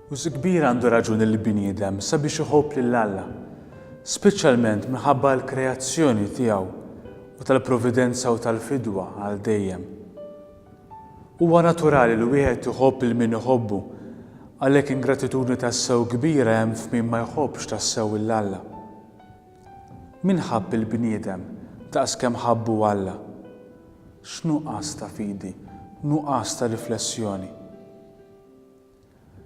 Uż kbir għandu raġun il-bniedem sabiex iħobb lil Alla, speċjalment minħabba l-kreazzjoni tiegħu u tal-providenza u tal-fidwa għal dejjem. Huwa naturali li wieħed iħobb il min iħobbu, għalhekk ingratitudni tas-sew kbira hemm f'min ma jħobbx tas-sew lill-Alla. Min ħabb il-bniedem daqskemm ħabbu Alla? X'nuqqas ta' fidi, nuqqas ta' riflessjoni.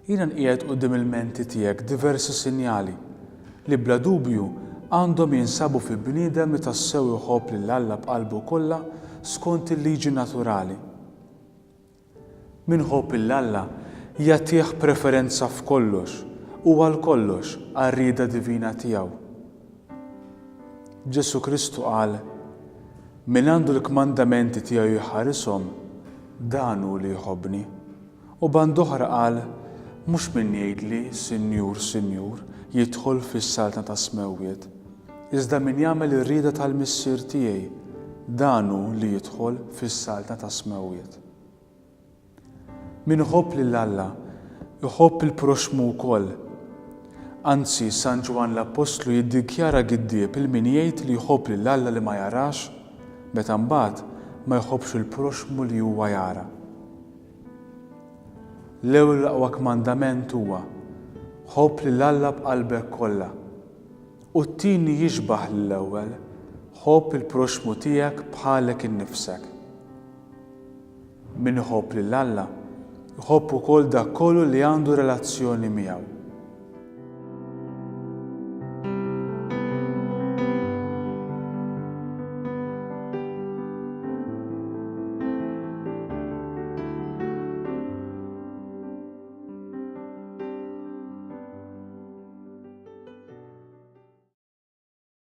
Jiena nqiegħed quddiem il-menti tiegħek diversi sinjali li bla dubju għandhom jinsabu fi bniedem li tassew iħobb lil Alla b'qalbu kollha skont il-liġi naturali. Min ħobb lill-Alla jagħtih preferenza f'kollox u għal kollox għar-rieda divina tiegħu. Ġesu Kristu qal: min għandu l-kmandamenti tiegħu jħarishom dan hu li jħobbni. U band oħra qal: mhux min jgħidli Sinjur, Sinjur jidħol fis-saltna ta' smewwiet, iżda min jagħmel ir-rieda tal-Missier tiegħi dan hu li jidħol fis-saltna ta' smewwiet. Min iħobb lill-Alla iħobb il-proxmu wkoll. Anzi, San Ġwan l-Apostlu jiddikjara giddieb il-min jgħid li jħobb lill-Alla li ma jarax, meta mbagħad ma jħobbx il-proxmu li huwa jara. L-ewwel aqwa kmandament huwa ħobb lill-Alla b'qalbek kollha. U t-tieni jixbaħ lill-ewwel, ħobb il-proxmu tiegħek bħalek innifsek. Min iħobb lill-Alla iħobb ukoll dak kollu li għandu relazzjoni miegħu.